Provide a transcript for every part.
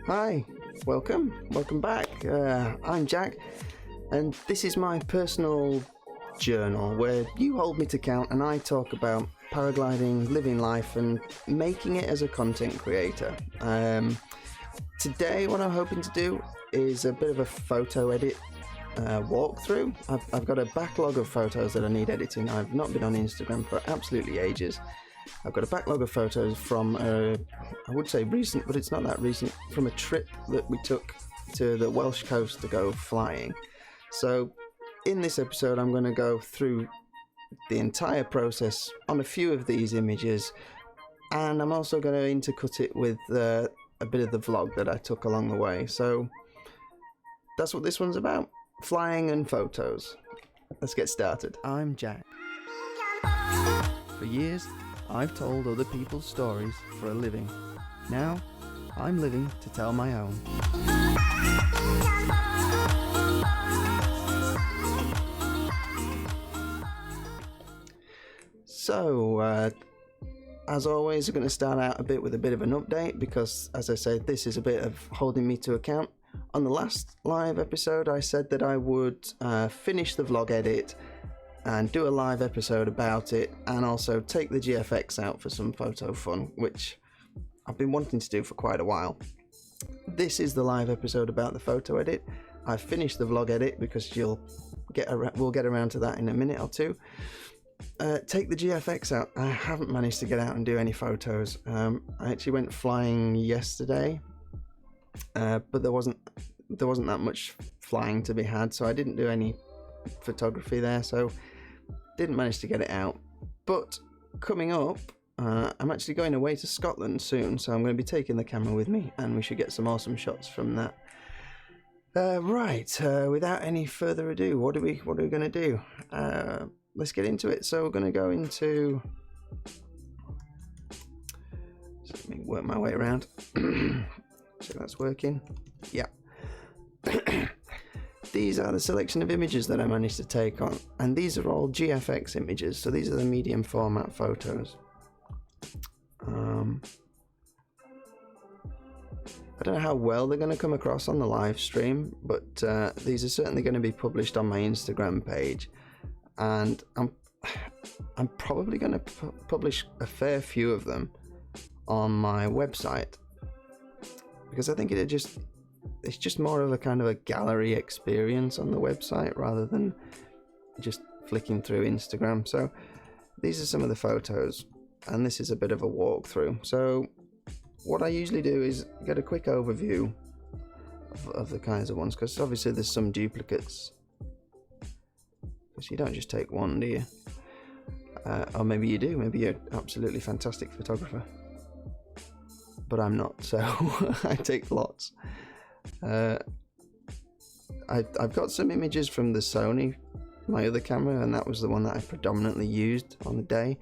Hi, welcome back. I'm Jack, and this is my personal journal where you hold me to account and I talk about paragliding, living life, and making it as a content creator. Today, what I'm hoping to do is a bit of a photo edit walkthrough. I've got a backlog of photos that I need editing. I've not been on Instagram for absolutely ages. I've got a backlog of photos from, I would say recent, but it's not that recent, from a trip that we took to the Welsh coast to go flying. So in this episode, I'm going to go through the entire process on a few of these images, and I'm also going to intercut it with a bit of the vlog that I took along the way. So that's what this one's about, flying and photos. Let's get started. I'm Jack. For years, I've told other people's stories for a living. Now, I'm living to tell my own. So, as always, we're going to start out a bit with a bit of an update because, as I said, this is a bit of holding me to account. On the last live episode, I said that I would finish the vlog edit and do a live episode about it, and also take the GFX out for some photo fun, which I've been wanting to do for quite a while. This is the live episode about the photo edit. I've finished the vlog edit because we'll get around to that in a minute or two. Take the GFX out. I haven't managed to get out and do any photos. I actually went flying yesterday, but there wasn't that much flying to be had, so I didn't do any photography there, so didn't manage to get it out. But coming up, I'm actually going away to Scotland soon, so I'm going to be taking the camera with me, and we should get some awesome shots from that. Without any further ado, what are we going to do? Let's get into it. So we're going to go into, let me work my way around. So that's working. Yeah. These are the selection of images that I managed to take on, and these are all GFX images, so these are the medium format photos. I don't know how well they're going to come across on the live stream, but these are certainly going to be published on my Instagram page, and I'm probably going to publish a fair few of them on my website, because I think it's just more of a kind of a gallery experience on the website rather than just flicking through Instagram. So these are some of the photos, and this is a bit of a walkthrough. So what I usually do is get a quick overview of the kinds of ones, because obviously there's some duplicates, because you don't just take one, do you? Or maybe you do, maybe you're an absolutely fantastic photographer, but I'm not, so I take lots. I've got some images from the Sony, my other camera, and that was the one that I predominantly used on the day,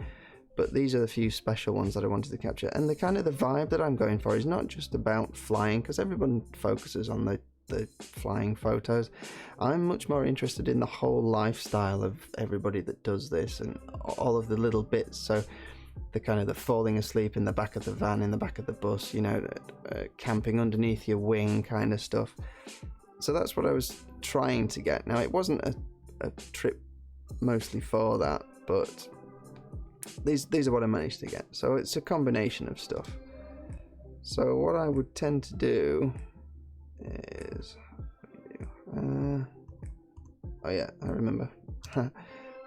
but these are the few special ones that I wanted to capture. And the kind of the vibe that I'm going for is not just about flying, because everyone focuses on the flying photos. I'm much more interested in the whole lifestyle of everybody that does this, and all of the little bits. So the kind of the falling asleep in the back of the van, in the back of the bus, you know, camping underneath your wing kind of stuff. So that's what I was trying to get. Now, it wasn't a trip mostly for that, but these are what I managed to get. So it's a combination of stuff. So what I would tend to do is, oh yeah, I remember.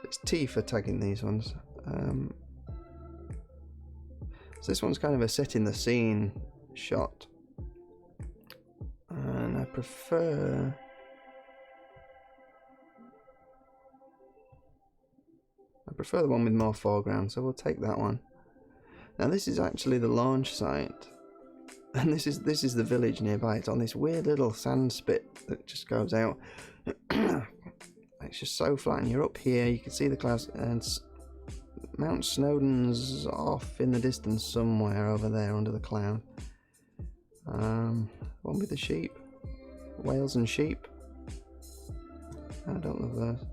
It's T for tagging these ones. So this one's kind of a setting the scene shot, and I prefer the one with more foreground, so we'll take that one. Now this is actually the launch site, and this is the village nearby. It's on this weird little sand spit that just goes out. It's just so flat, and you're up here, you can see the clouds, and Mount Snowdon's off in the distance somewhere over there under the cloud. One with the sheep. Whales and sheep. I don't love those.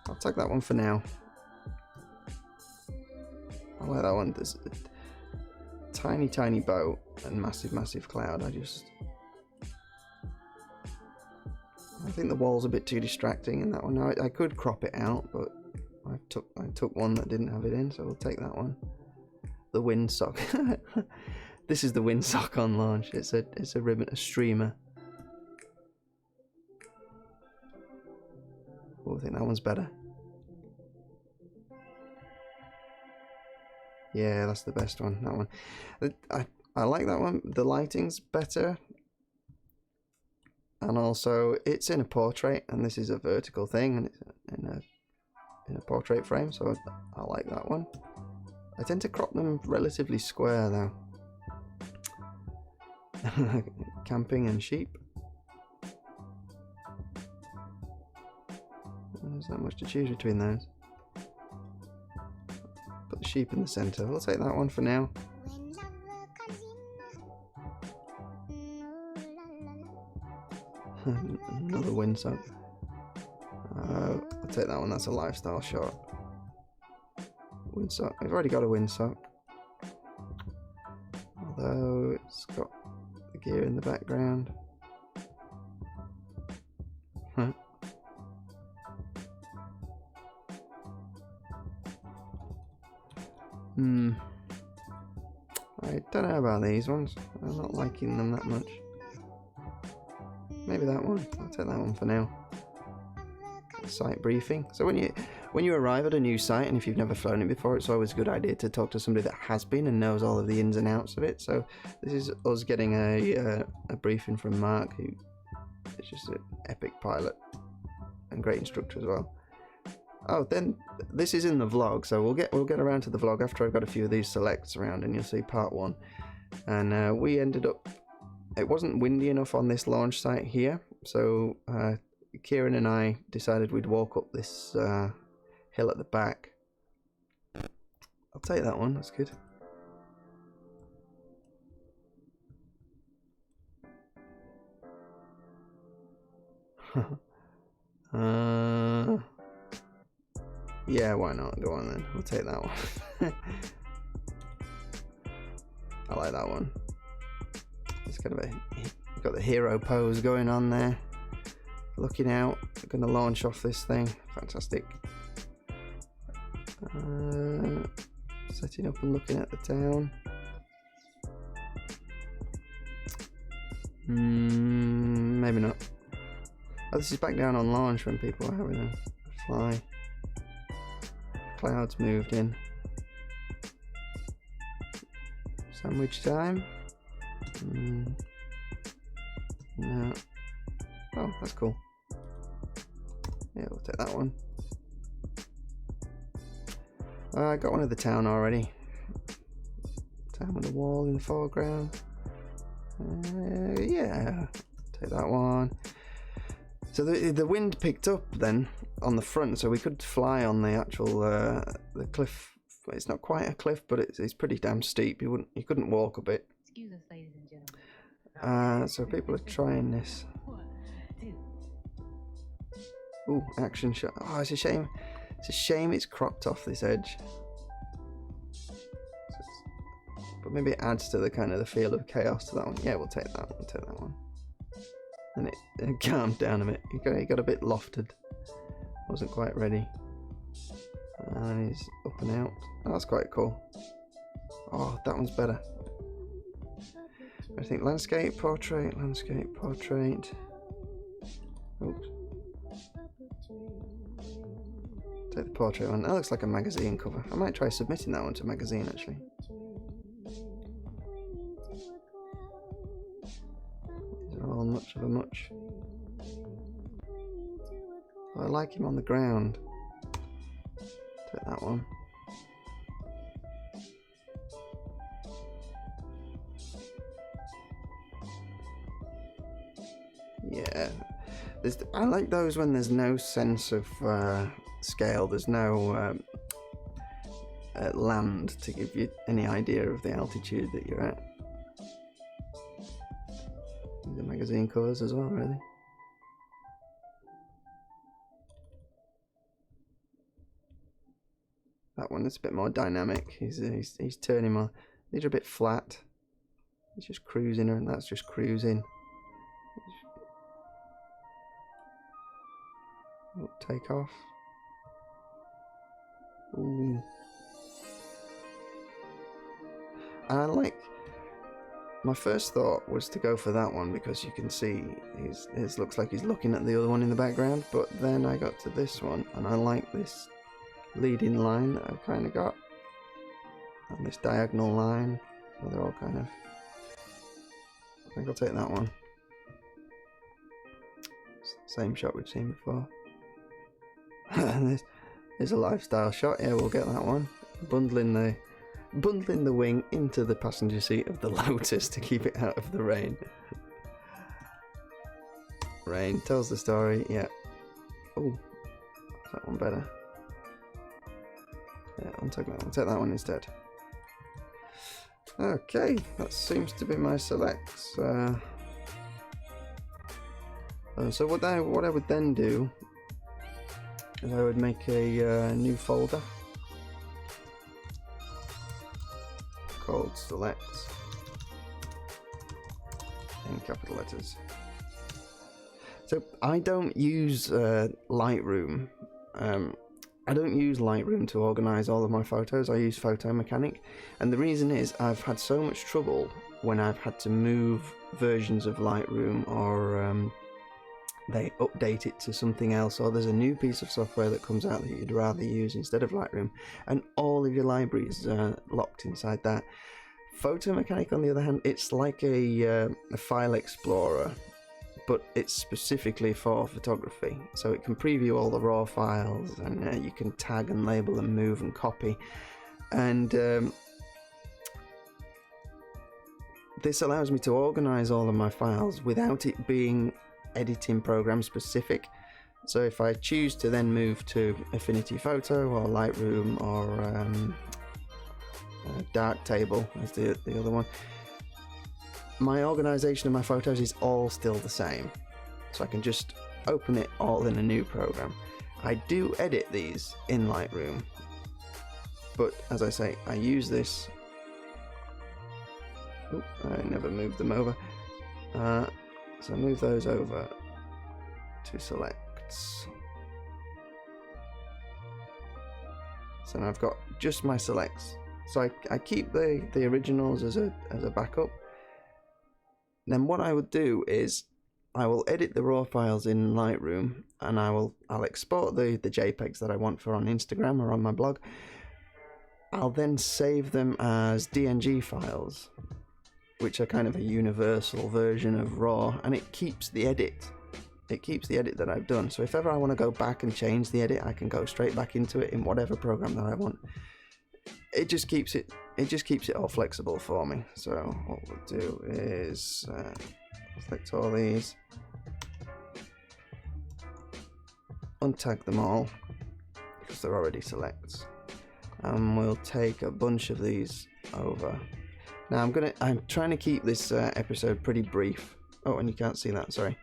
I'll take that one for now. I like that one. There's a tiny, tiny boat and massive, massive cloud. I think the wall's a bit too distracting in that one. Now I could crop it out, but I took one that didn't have it in, so we'll take that one. The windsock. This is the windsock on launch. It's a ribbon, a streamer. Oh, I think that one's better. Yeah, that's the best one. That one. I like that one. The lighting's better. And also, it's in a portrait, and this is a vertical thing, and it's in a portrait frame, so I like that one. I tend to crop them relatively square, though. Camping and sheep. There's not much to choose between those. Put the sheep in the centre. We'll take that one for now. Another windsock. I'll take that one. That's a lifestyle shot. Windsock. I've already got a windsock. Although it's got the gear in the background. Huh. I don't know about these ones. I'm not liking them that much. Maybe that one. I'll take that one for now. Site briefing. So when you arrive at a new site, and if you've never flown it before, it's always a good idea to talk to somebody that has been and knows all of the ins and outs of it. So this is us getting a briefing from Mark, who is just an epic pilot and great instructor as well. Oh, then this is in the vlog, so we'll get around to the vlog after I've got a few of these selects around, and you'll see part 1. And we ended up, it wasn't windy enough on this launch site here, so Kieran and I decided we'd walk up this hill at the back. I'll take that one, that's good. Yeah, why not? Go on then. We'll take that one. I like that one. It's kind of got the hero pose going on there. Looking out. We're going to launch off this thing. Fantastic. Setting up and looking at the town. Maybe not. Oh, this is back down on launch when people are having a fly. Clouds moved in. Sandwich time. No. Oh, that's cool. Yeah, we'll take that one. I got one of the town already. Town with a wall in the foreground. Yeah, take that one. So the wind picked up then on the front, so we could fly on the actual the cliff. It's not quite a cliff, but it's pretty damn steep. You couldn't walk up it. Excuse us, ladies and gentlemen. So people are trying this. Ooh, action shot. Oh, it's a shame. It's a shame it's cropped off this edge. But maybe it adds to the kind of the feel of chaos to that one. Yeah, we'll take that one. We'll take that one. And it calmed down a bit. He got a bit lofted. Wasn't quite ready. And he's up and out. Oh, that's quite cool. Oh, that one's better. I think landscape, portrait, landscape, portrait. Oops. Take the portrait one. That looks like a magazine cover. I might try submitting that one to magazine actually. These are all much of a much. Oh, I like him on the ground. Take that one. Yeah. I like those when there's no sense of scale. There's no land to give you any idea of the altitude that you're at. These are magazine covers as well, really. That one is a bit more dynamic. He's turning more. These are a bit flat. It's just cruising, and that's just cruising. Oh, take off. Ooh. And I like... My first thought was to go for that one because you can see it looks like he's looking at the other one in the background, but then I got to this one and I like this leading line that I've kind of got, and this diagonal line where they're all kind of... I think I'll take that one. It's the same shot we've seen before. There's a lifestyle shot. Yeah, we'll get that one. Bundling the wing into the passenger seat of the Lotus to keep it out of the rain. Rain tells the story. Yeah. Oh, that one better. Yeah, I'll take that one. Take that one instead. Okay, that seems to be my selects. So what I would then do is I would make a new folder called selects in capital letters. So I don't use Lightroom. I don't use Lightroom to organize all of my photos. I use Photo Mechanic, and the reason is I've had so much trouble when I've had to move versions of Lightroom, or they update it to something else, or there's a new piece of software that comes out that you'd rather use instead of Lightroom, and all of your libraries are locked inside that. Photo Mechanic, on the other hand, it's like a file explorer, but it's specifically for photography, so it can preview all the raw files, and you can tag and label and move and copy, and this allows me to organize all of my files without it being editing program specific. So if I choose to then move to Affinity Photo or Lightroom or Darktable as the other one, my organization of my photos is all still the same, so I can just open it all in a new program. I do edit these in Lightroom, but as I say, I use this. Oop, I never moved them over. So move those over to selects. So now I've got just my selects. So I keep the originals as a backup. Then what I would do is I will edit the raw files in Lightroom, and I'll export the JPEGs that I want for on Instagram or on my blog. I'll then save them as DNG files, which are kind of a universal version of RAW, and it keeps the edit. It keeps the edit that I've done. So if ever I want to go back and change the edit, I can go straight back into it in whatever program that I want. It just keeps it all flexible for me. So what we'll do is select all these, untag them all because they're already selects, and we'll take a bunch of these over. Now I'm trying to keep this episode pretty brief. Oh, and you can't see that, sorry.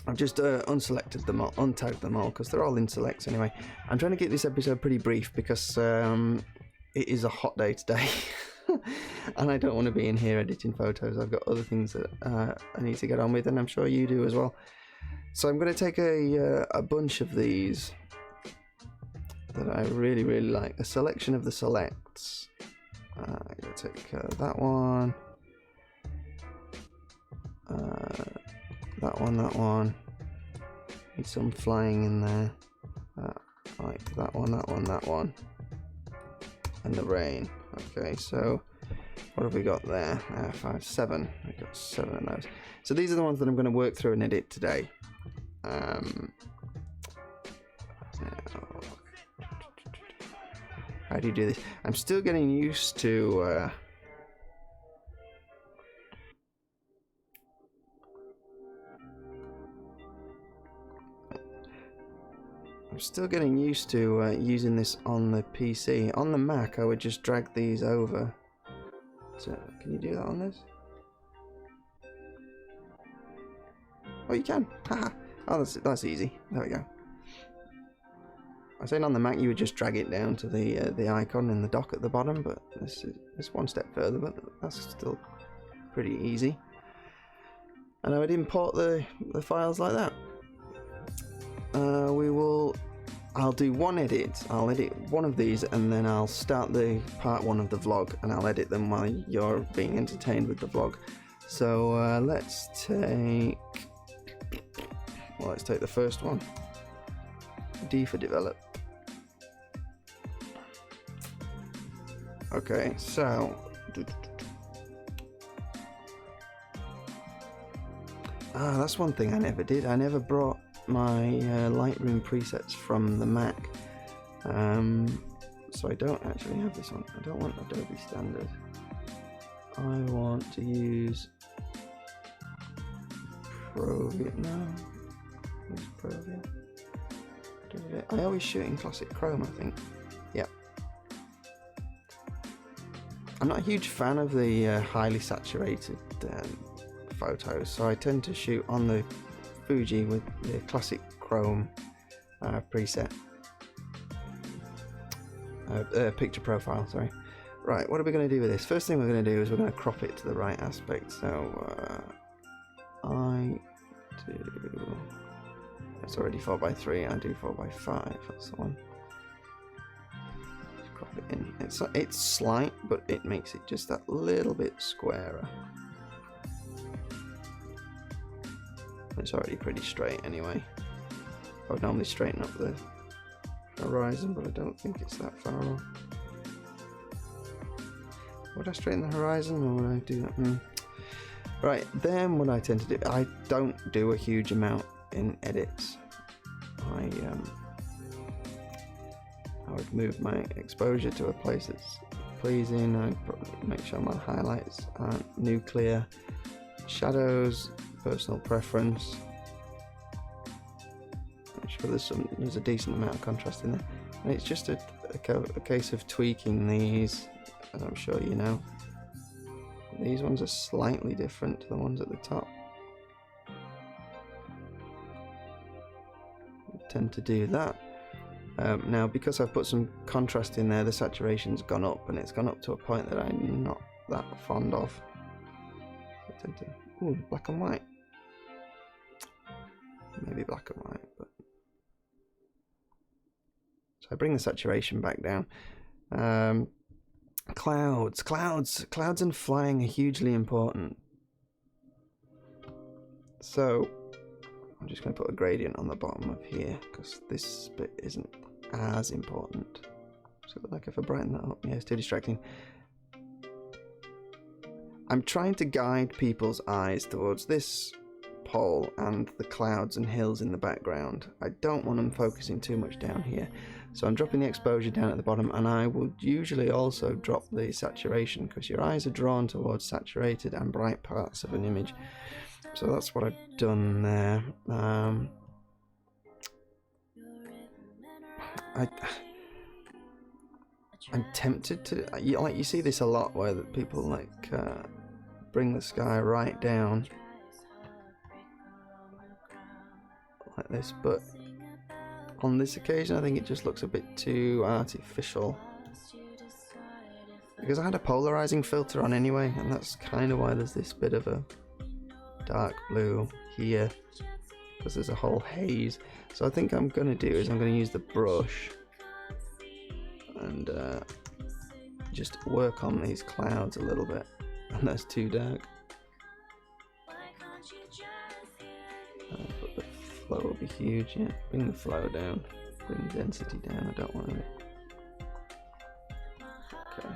I've just unselected them all, untagged them all, because they're all in selects anyway. I'm trying to keep this episode pretty brief because it is a hot day today. And I don't want to be in here editing photos. I've got other things that I need to get on with, and I'm sure you do as well. So I'm going to take a bunch of these that I really, really like. A selection of the selects. I'm going to take that one. That one. Need some flying in there. Like that one. And the rain. Okay, so what have we got there? 5, 7. We've got 7 of those. So these are the ones that I'm going to work through and edit today. How do you do this? I'm still getting used to using this on the PC. On the Mac, I would just drag these over. So, can you do that on this? Oh, you can. Haha. Oh, that's easy. There we go. I said on the Mac you would just drag it down to the icon in the dock at the bottom, but this is one step further, but that's still pretty easy. And I would import the files like that. I'll do one edit. I'll edit one of these and then I'll start the part 1 of the vlog and I'll edit them while you're being entertained with the vlog. So let's take the first one. D for develop. Okay, so that's one thing I never did. I never brought my Lightroom presets from the Mac, so I don't actually have this one. I don't want Adobe Standard. I want to use Provia. No, use Provia. I always shoot in Classic Chrome, I think. Yeah. I'm not a huge fan of the highly saturated photos, so I tend to shoot on the Fuji with the Classic Chrome preset. Picture profile, sorry. Right, what are we going to do with this? First thing we're going to do is we're going to crop it to the right aspect. So I do... It's already 4:3. I do 4:5. That's the one. Just crop it in. It's slight, but it makes it just that little bit squarer. It's already pretty straight anyway. I would normally straighten up the horizon, but I don't think it's that far off. Would I straighten the horizon or would I do that? Right, then what I tend to do, I don't do a huge amount in edits. I would move my exposure to a place that's pleasing. I'd probably make sure my highlights aren't nuclear. Shadows, personal preference. Make sure there's a decent amount of contrast in there. And it's just a case of tweaking these, as I'm sure you know. These ones are slightly different to the ones at the top. Tend to do that. Now because I've put some contrast in there, the saturation's gone up, and it's gone up to a point that I'm not that fond of. I tend to, ooh, black and white. Maybe black and white, but so I bring the saturation back down. Clouds and flying are hugely important. So I'm just going to put a gradient on the bottom of here because this bit isn't as important. So like if I brighten that up, yeah, it's too distracting. I'm trying to guide people's eyes towards this pole and the clouds and hills in the background. I don't want them focusing too much down here. So I'm dropping the exposure down at the bottom, and I would usually also drop the saturation because your eyes are drawn towards saturated and bright parts of an image. So that's what I've done there. I'm tempted to, like you see this a lot where people like bring the sky right down like this, but on this occasion I think it just looks a bit too artificial because I had a polarizing filter on anyway, and that's kind of why there's this bit of a dark blue here because there's a whole haze. So I think I'm going to do is I'm going to use the brush and just work on these clouds a little bit, and that's too dark. But the flow will be huge. Yeah, bring the flow down, bring the density down. I don't want it. Okay.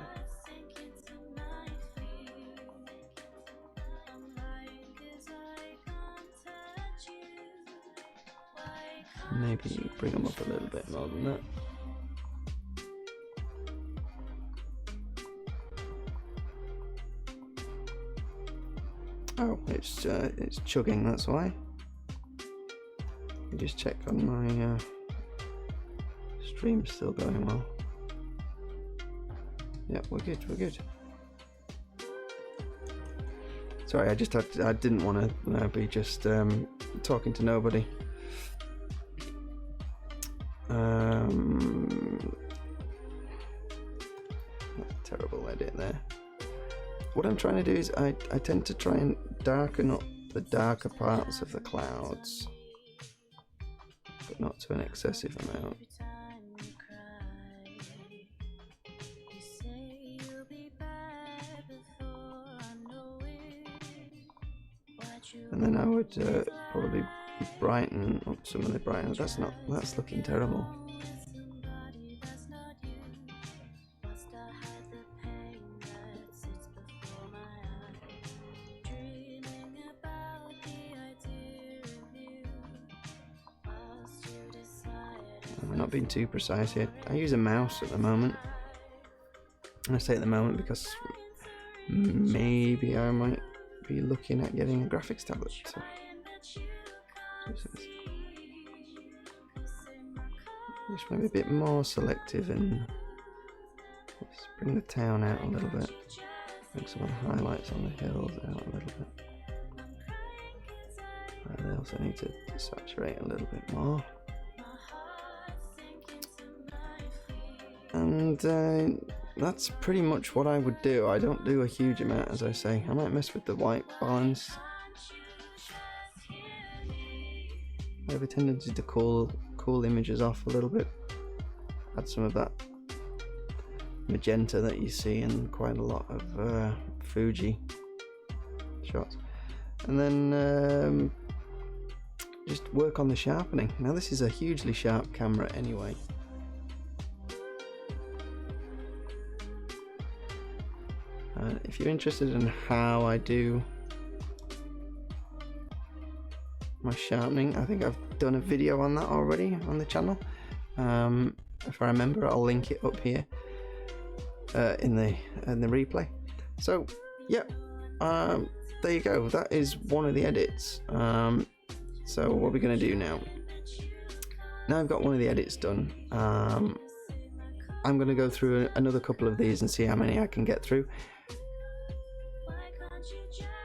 Maybe bring them up a little bit more than that. Oh, it's chugging, that's why. I just check on my stream's still going well. Yeah, we're good. Sorry, I didn't want to be just talking to nobody. Terrible edit there. What I'm trying to do is I tend to try and darken up the darker parts of the clouds, but not to an excessive amount. And then I would probably brighten up some of the brightness. That's looking terrible. I'm not being too precise here. I use a mouse at the moment. I say at the moment because maybe I might be looking at getting a graphics tablet. So just maybe a bit more selective and let's bring the town out a little bit. Bring some of the highlights on the hills out a little bit. And they also need to saturate a little bit more. And that's pretty much what I would do. I don't do a huge amount, as I say. I might mess with the white balance. I have a tendency to cool images off a little bit. Add some of that magenta that you see in quite a lot of Fuji shots. And then just work on the sharpening. Now this is a hugely sharp camera anyway. If you're interested in how I do my sharpening, I think I've done a video on that already on the channel. If I remember, I'll link it up here in the replay. So yeah, there you go. That is one of the edits. So what we're going to do now? Now I've got one of the edits done. I'm going to go through another couple of these and see how many I can get through.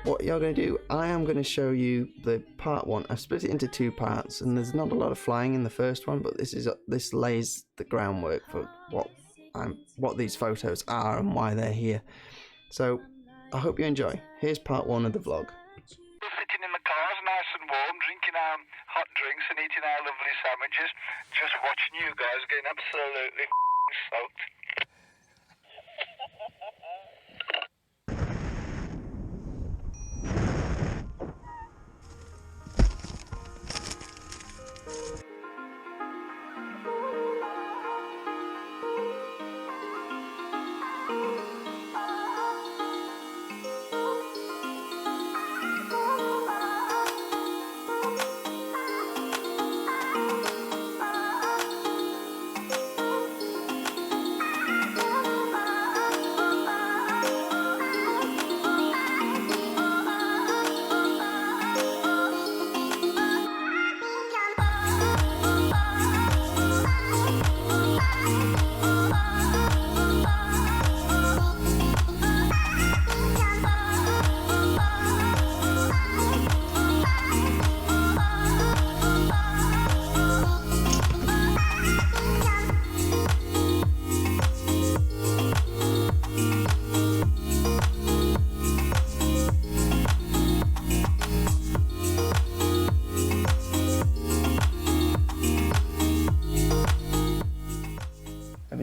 What you're going to do, I am going to show you the part one. I've split it into two parts, and there's not a lot of flying in the first one, but this lays the groundwork for what these photos are and why they're here. So I hope you enjoy. Here's part one of the vlog. Sitting in the cars, nice and warm, drinking our hot drinks and eating our lovely sandwiches, just watching you guys getting absolutely soaked.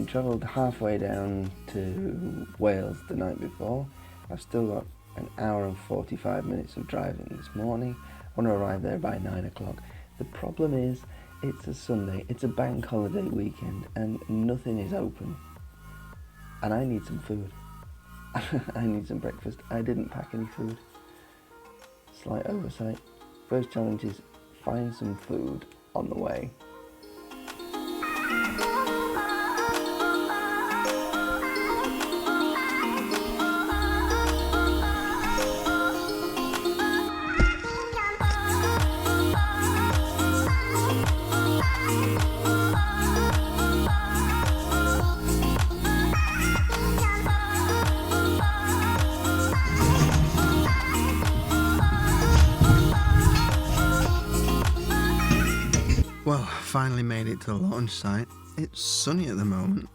Travelled halfway down to Wales the night before. I've still got an hour and 45 minutes of driving this morning. I want to arrive there by 9 o'clock. The problem is, it's a Sunday, it's a bank holiday weekend, and nothing is open. And I need some food. I need some breakfast. I didn't pack any food. Slight oversight. First challenge is find some food on the way. Well, finally made it to the launch site. It's sunny at the moment.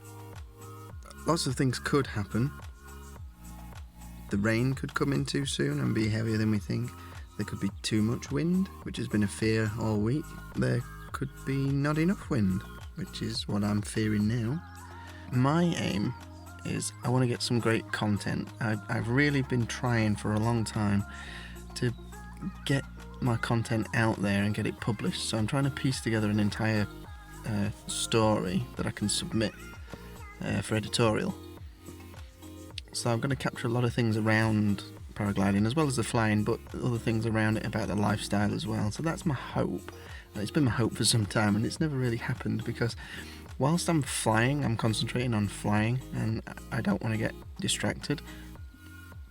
lots of things could happen. The rain could come in too soon and be heavier than we think. There could be too much wind, which has been a fear all week. There could be not enough wind, which is what I'm fearing now. My aim is I want to get some great content. I've really been trying for a long time to get my content out there and get it published. So I'm trying to piece together an entire story that I can submit for editorial. So I'm going to capture a lot of things around paragliding as well as the flying, but other things around it about the lifestyle as well. So that's my hope. It's been my hope for some time, and it's never really happened because whilst I'm flying, I'm concentrating on flying and I don't want to get distracted.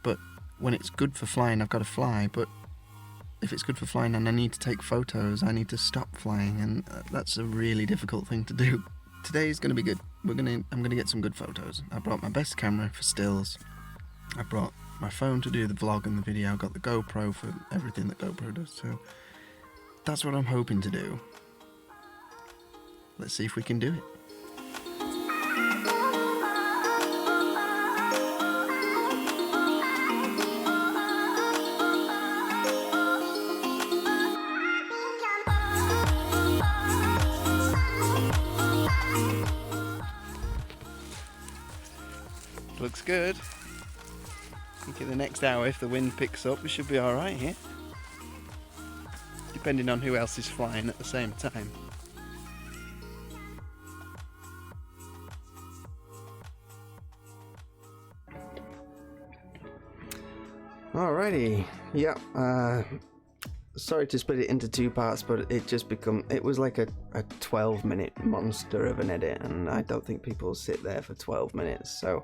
But when it's good for flying, I've got to fly. But if it's good for flying and I need to take photos, I need to stop flying, and that's a really difficult thing to do. Today's going to be good. I'm going to get some good photos. I brought my best camera for stills. I brought my phone to do the vlog and the video. I got the GoPro for everything that GoPro does. So that's what I'm hoping to do. Let's see if we can do it. Looks good. I think in the next hour, if the wind picks up, we should be alright here. Depending on who else is flying at the same time. Alrighty, yeah, sorry to split it into two parts, but it was like a 12-minute monster of an edit, and I don't think people sit there for 12 minutes, so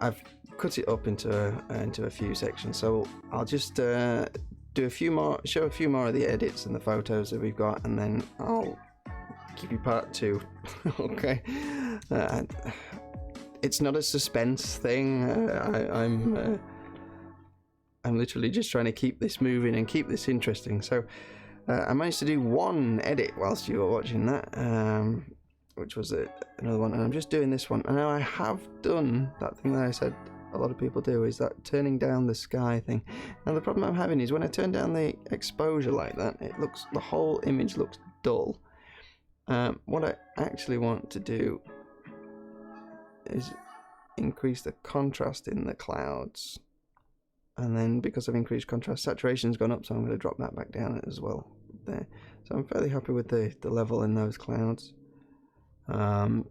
I've cut it up into a few sections. So I'll just show a few more of the edits and the photos that we've got, and then I'll give you part two. Okay, it's not a suspense thing. I'm literally just trying to keep this moving and keep this interesting. So I managed to do one edit whilst you were watching that, which was another one, and I'm just doing this one. And now I have done that thing that I said a lot of people do, is that turning down the sky thing. Now the problem I'm having is when I turn down the exposure like that, the whole image looks dull. What I actually want to do is increase the contrast in the clouds. And then because I've increased contrast, saturation's gone up, so I'm going to drop that back down as well there. So I'm fairly happy with the level in those clouds. And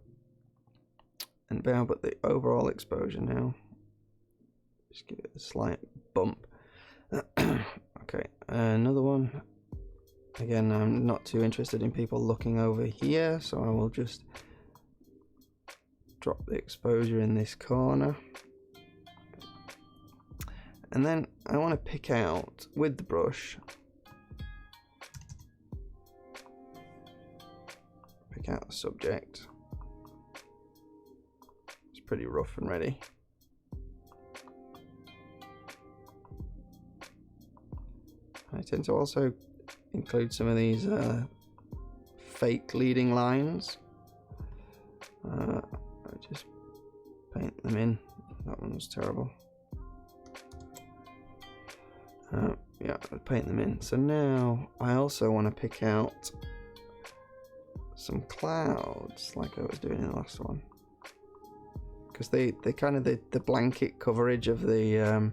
now, but the overall exposure now, just give it a slight bump. Okay, another one. Again, I'm not too interested in people looking over here, so I will just drop the exposure in this corner. And then I want to pick out, with the brush, pick out the subject. It's pretty rough and ready. I tend to also include some of these fake leading lines. I just paint them in. That one was terrible. Yeah, I'll paint them in. So now I also want to pick out some clouds like I was doing in the last one, because they kind of the blanket coverage of the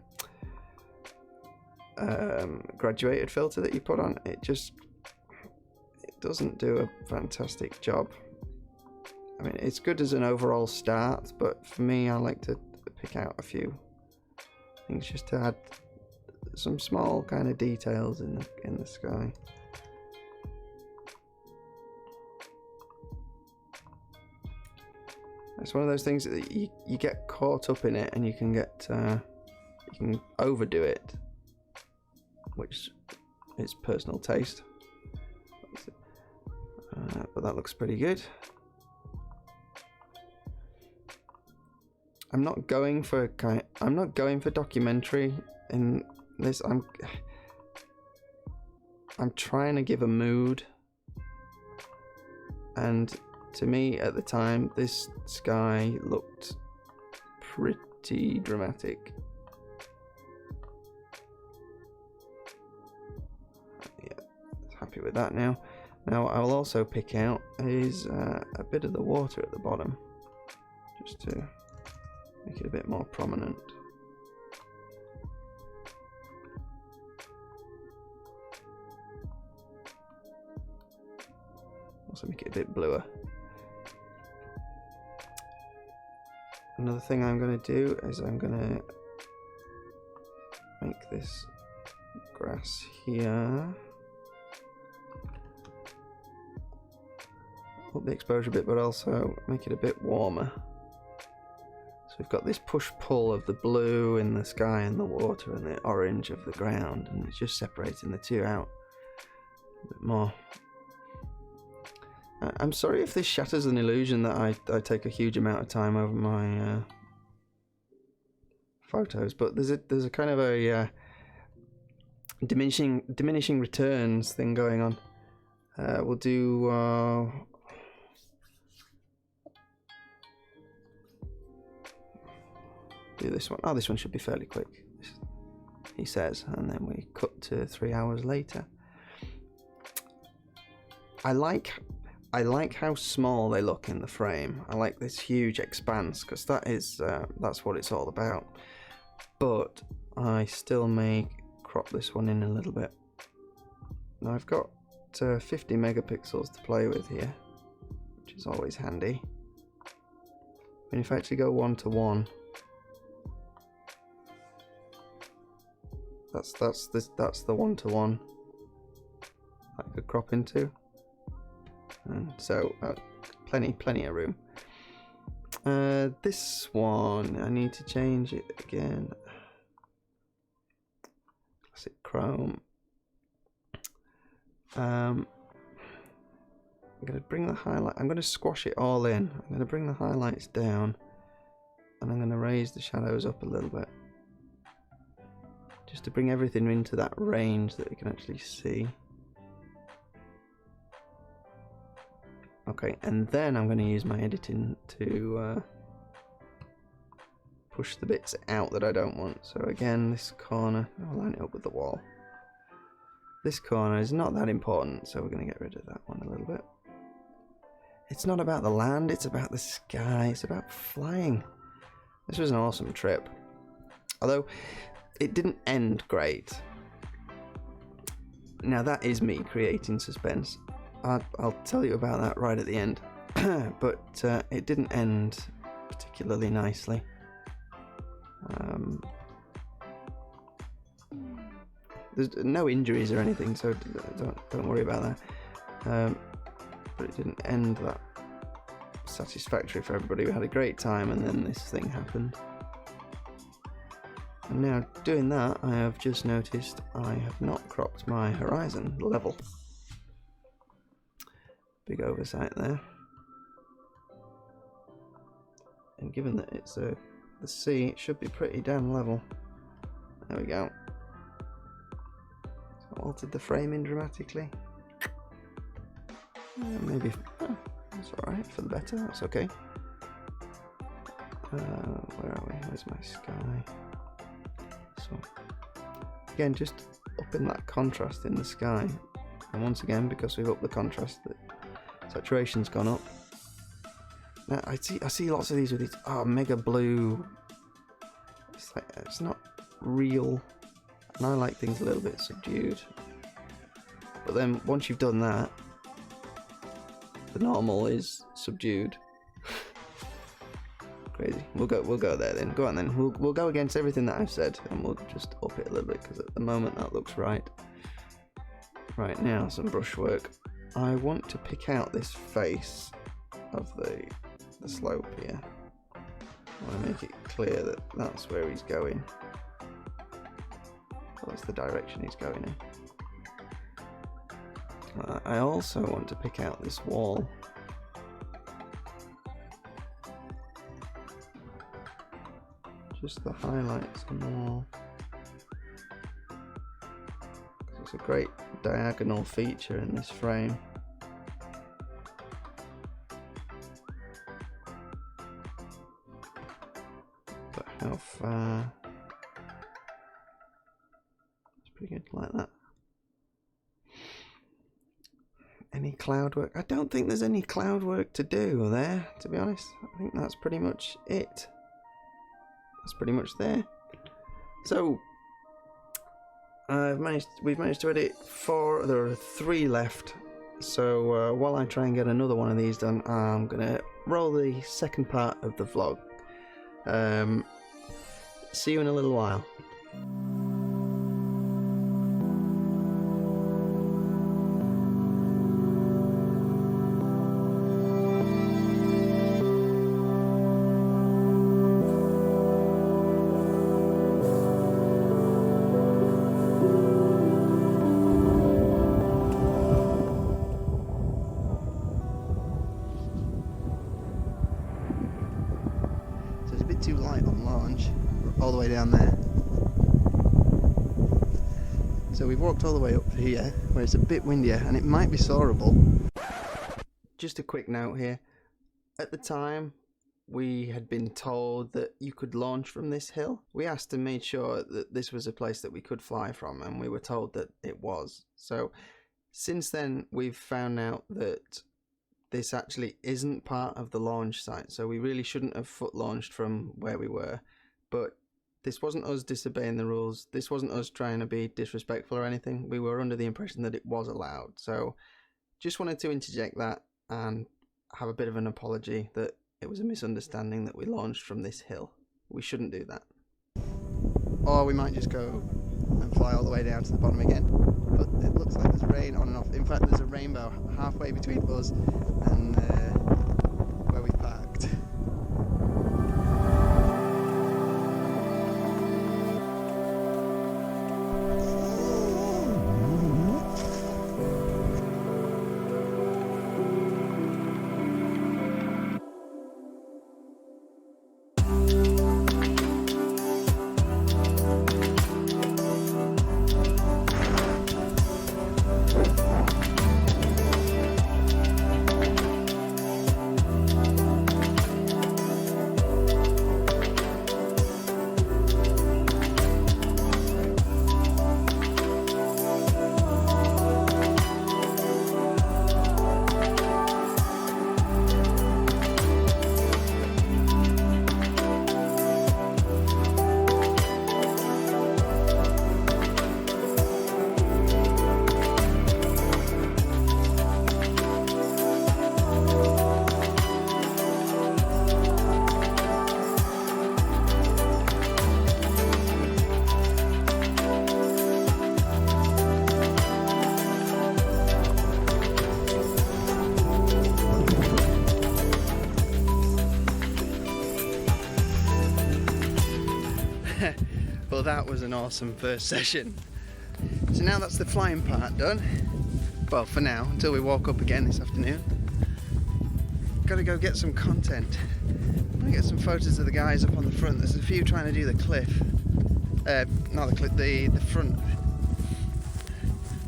graduated filter that you put on it doesn't do a fantastic job. I mean, it's good as an overall start, but for me, I like to pick out a few things just to add some small kind of details in the sky. It's one of those things that you get caught up in it, and you can overdo it, which is personal taste. But that looks pretty good. I'm not going for documentary in this. I'm trying to give a mood, and to me at the time this sky looked pretty dramatic. Yeah, happy with that now. Now I will also pick out is a bit of the water at the bottom, just to make it a bit more prominent. Also make it a bit bluer. Another thing I'm going to do is I'm going to make this grass here up the exposure a bit, but also make it a bit warmer. So we've got this push-pull of the blue in the sky and the water and the orange of the ground, and it's just separating the two out a bit more. I'm sorry if this shatters an illusion that I take a huge amount of time over my photos, but there's a kind of a diminishing returns thing going on. We'll do this one. Oh, this one should be fairly quick, he says, and then we cut to 3 hours later. I like how small they look in the frame. I like this huge expanse because that's what it's all about. But I still may crop this one in a little bit. Now I've got 50 megapixels to play with here, which is always handy. And if I actually go 1:1, that's the 1:1 I could crop into. And so plenty of room. This one I need to change it again. Classic Chrome. I'm going to bring the highlight. I'm going to squash it all in. I'm going to bring the highlights down, and I'm going to raise the shadows up a little bit, just to bring everything into that range that we can actually see. Okay, and then I'm going to use my editing to push the bits out that I don't want. So again, this corner, I'll line it up with the wall. This corner is not that important, so we're going to get rid of that one a little bit. It's not about the land, it's about the sky, it's about flying. This was an awesome trip. Although, it didn't end great. Now that is me creating suspense. I'll tell you about that right at the end. But it didn't end particularly nicely. There's no injuries or anything, so don't worry about that. But it didn't end that satisfactory for everybody. We had a great time, and then this thing happened. And now doing that, I have just noticed I have not cropped my horizon level. Big oversight there. And given that it's the sea, it should be pretty damn level. There we go. So altered the framing dramatically. Maybe that's alright, for the better, that's okay. Where are we? Where's my sky? So again, just upping that contrast in the sky. And once again, because we've upped the contrast, the saturation's gone up. Now I see lots of these with these mega blue. It's like it's not real, and I like things a little bit subdued. But then once you've done that, the normal is subdued. Crazy. We'll go there then. Go on then. We'll go against everything that I've said, and we'll just up it a little bit because at the moment that looks right. Right, now some brushwork. I want to pick out this face of the slope here. I want to make it clear that that's where he's going. Well, that's the direction he's going in. I also want to pick out this wall. Just the highlights on the wall. It's a great diagonal feature in this frame. How far? It's pretty good, like that. Any cloud work? I don't think there's any cloud work to do there, to be honest. I think that's pretty much it. That's pretty much there. So we've managed to edit 4. There are 3 left. So while I try and get another one of these done, I'm gonna roll the second part of the vlog. See you in a little while. Too light on launch, all the way down there. So we've walked all the way up here where it's a bit windier and it might be soarable. Just a quick note here. At the time we had been told that you could launch from this hill. We asked and made sure that this was a place that we could fly from, and we were told that it was. So since then we've found out that this actually isn't part of the launch site, so we really shouldn't have foot launched from where we were. But this wasn't us disobeying the rules, this wasn't us trying to be disrespectful or anything. We were under the impression that it was allowed. So just wanted to interject that and have a bit of an apology that it was a misunderstanding that we launched from this hill. We shouldn't do that. Or we might just go and fly all the way down to the bottom again. But it looks like there's rain on and off. In fact, there's a rainbow halfway between us and where we parked. Well, that was an awesome first session. So now that's the flying part done. Well, for now, until we walk up again this afternoon. Gotta go get some content. I'm gonna get some photos of the guys up on the front. There's a few trying to do the cliff. Not the cliff, the front.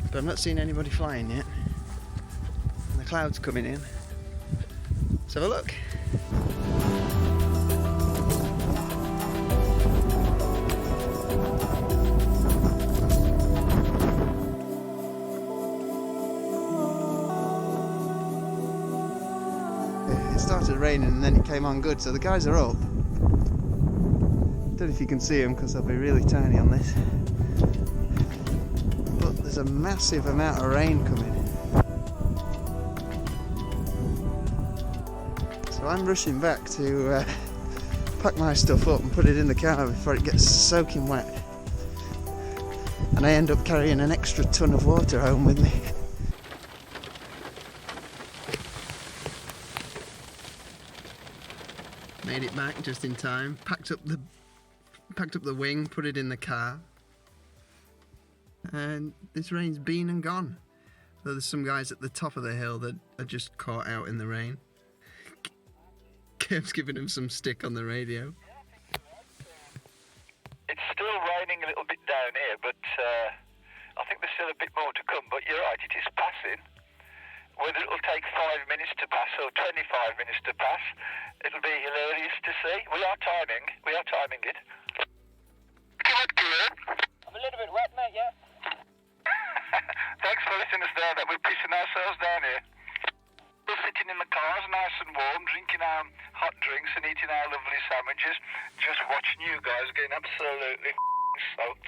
But I'm not seeing anybody flying yet. And the clouds coming in. Let's have a look. It started raining and then it came on good, so the guys are up. Don't know if you can see them because they'll be really tiny on this, but there's a massive amount of rain coming, so I'm rushing back to pack my stuff up and put it in the car before it gets soaking wet, and I end up carrying an extra ton of water home with me. Made it back just in time. Packed up the wing, put it in the car, and this rain's been and gone. So there's some guys at the top of the hill that are just caught out in the rain. Kev's giving him some stick on the radio. It's still raining a little bit down here, but I think there's still a bit more to come. But you're right, it is passing. Whether it'll take 5 minutes to pass or 25 minutes to pass, it'll be hilarious to see. We are timing it. I'm a little bit wet, mate, yeah? Thanks for letting us know that we're pissing ourselves down here. We're sitting in the cars, nice and warm, drinking our hot drinks and eating our lovely sandwiches, just watching you guys getting absolutely soaked.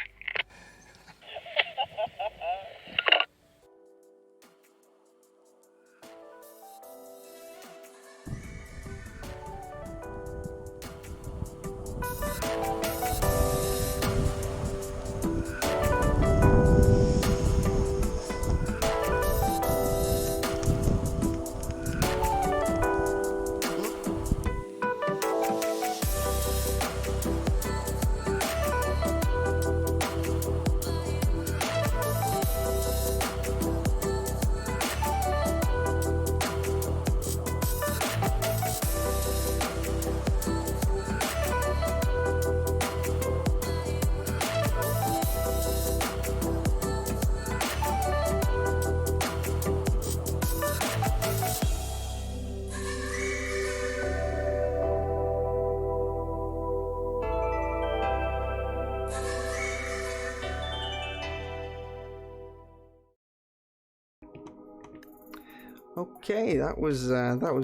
Okay, that was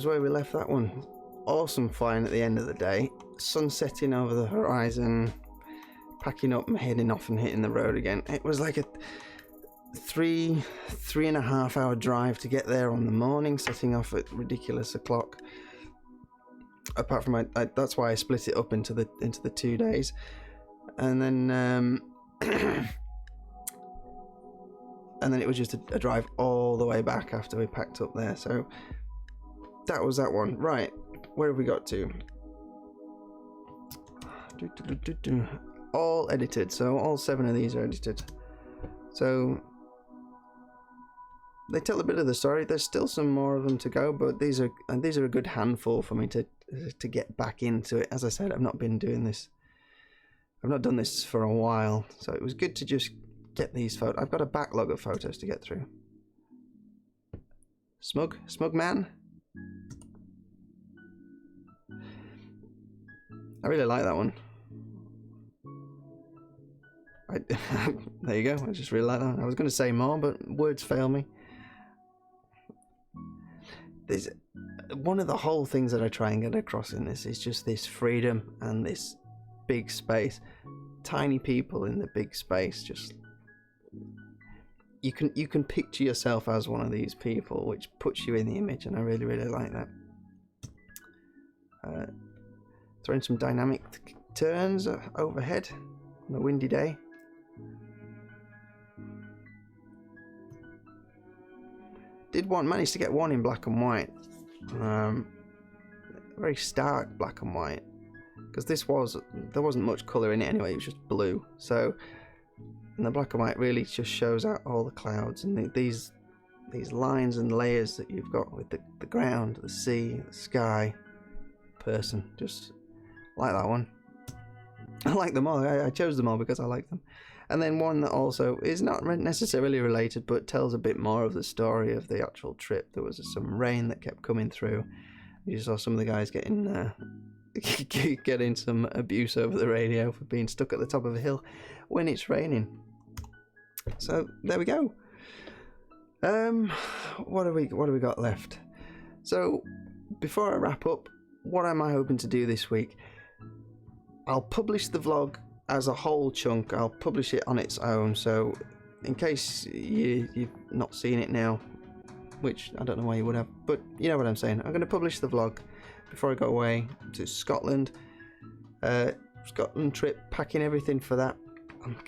where we left that one. Awesome flying at the end of the day. Sun setting over the horizon. Packing up and heading off and hitting the road again. It was like a three and a half hour drive to get there on the morning, setting off at ridiculous o'clock. Apart from that's why I split it up into the 2 days, and then and then it was just a drive all the way back after we packed up there. So that was that one. Right, where have we got to? All edited, so all 7 of these are edited. So they tell a bit of the story. There's still some more of them to go, but these are a good handful for me to get back into it. As I said, I've not been doing this. I've not done this for a while, so it was good to just get these photos. I've got a backlog of photos to get through. Smug man. I really like that one. There you go. I just really like that. I was going to say more, but words fail me. There's one of the whole things that I try and get across in this is just this freedom and this big space. Tiny people in the big space. Just you can picture yourself as one of these people, which puts you in the image, and I really, really like that. Throwing some dynamic turns overhead on a windy day. Managed to get one in black and white, very stark black and white, because there wasn't much colour in it anyway. It was just blue. So, and the black and white really just shows out all the clouds and these lines and layers that you've got with the ground, the sea, the sky, person. Just like that one. I like them all. I chose them all because I like them. And then one that also is not necessarily related, but tells a bit more of the story of the actual trip. There was some rain that kept coming through. You saw some of the guys getting some abuse over the radio for being stuck at the top of a hill when it's raining. So there we go. What have we got left? So before I wrap up, what am I hoping to do this week? I'll publish the vlog as a whole chunk. I'll publish it on its own, so in case you've not seen it now, which I don't know why you would have, but you know what I'm saying. I'm going to publish the vlog before I go away to Scotland. Scotland trip, packing everything for that.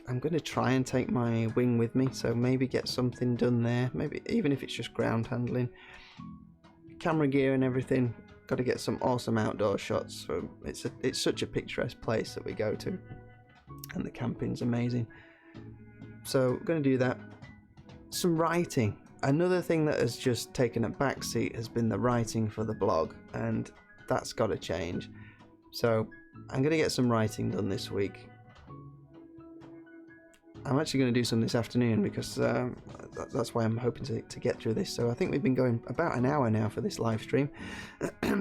I'm going to try and take my wing with me, so maybe get something done there, maybe even if it's just ground handling. Camera gear and everything. Got to get some awesome outdoor shots. So it's such a picturesque place that we go to, and the camping's amazing. So going to do that. Some writing. Another thing that has just taken a backseat has been the writing for the blog, and that's got to change. So I'm going to get some writing done this week. I'm actually going to do some this afternoon because that's why I'm hoping to get through this. So I think we've been going about an hour now for this live stream.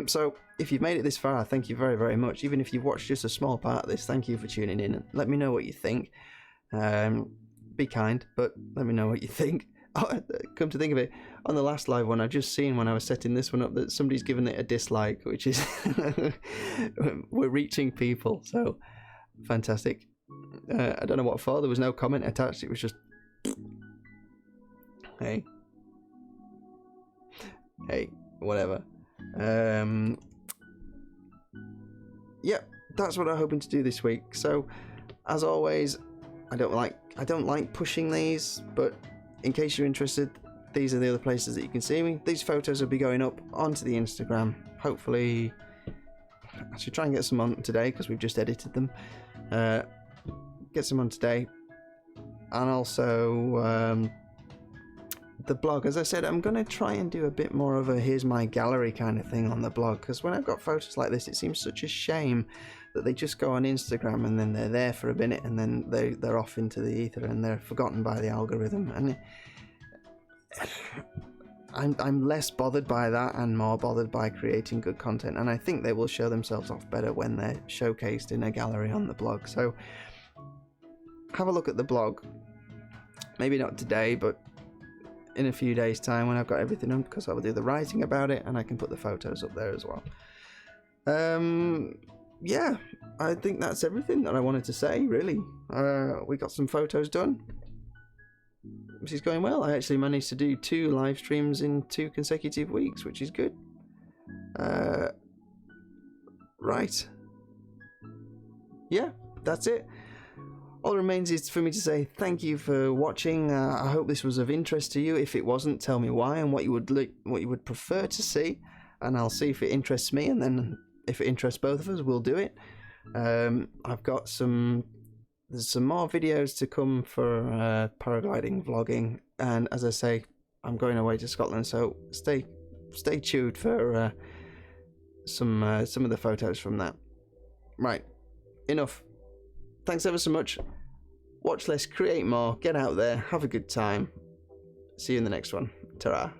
So if you've made it this far, thank you very, very much. Even if you've watched just a small part of this, thank you for tuning in. And let me know what you think. Be kind, but let me know what you think. Oh, come to think of it, on the last live one, I just seen when I was setting this one up that somebody's given it a dislike, which is we're reaching people, so fantastic. I don't know what for. There was no comment attached. It was just hey, whatever. Yeah, that's what I'm hoping to do this week. So, as always, I don't like pushing these, but in case you're interested, these are the other places that you can see me. These photos will be going up onto the Instagram. Hopefully, I should try and get some on today because we've just edited them. Get some on today, and also the blog. As I said, I'm going to try and do a bit more of a here's my gallery kind of thing on the blog, because when I've got photos like this, it seems such a shame that they just go on Instagram and then they're there for a minute and then they're off into the ether and they're forgotten by the algorithm. And I'm less bothered by that and more bothered by creating good content, and I think they will show themselves off better when they're showcased in a gallery on the blog. So have a look at the blog, maybe not today, but in a few days time when I've got everything on, because I will do the writing about it and I can put the photos up there as well. Yeah, I think that's everything that I wanted to say, really. We got some photos done, which is going well. I actually managed to do 2 live streams in 2 consecutive weeks, which is good. Right. Yeah, that's it. All that remains is for me to say thank you for watching. I hope this was of interest to you. If it wasn't, tell me why and what you would prefer to see, and I'll see if it interests me, and then if it interests both of us, we'll do it. I've got there's some more videos to come for paragliding vlogging, and as I say, I'm going away to Scotland, so stay tuned for some of the photos from that. Right, enough. Thanks ever so much. Watch less, create more, get out there, have a good time. See you in the next one. Ta-ra.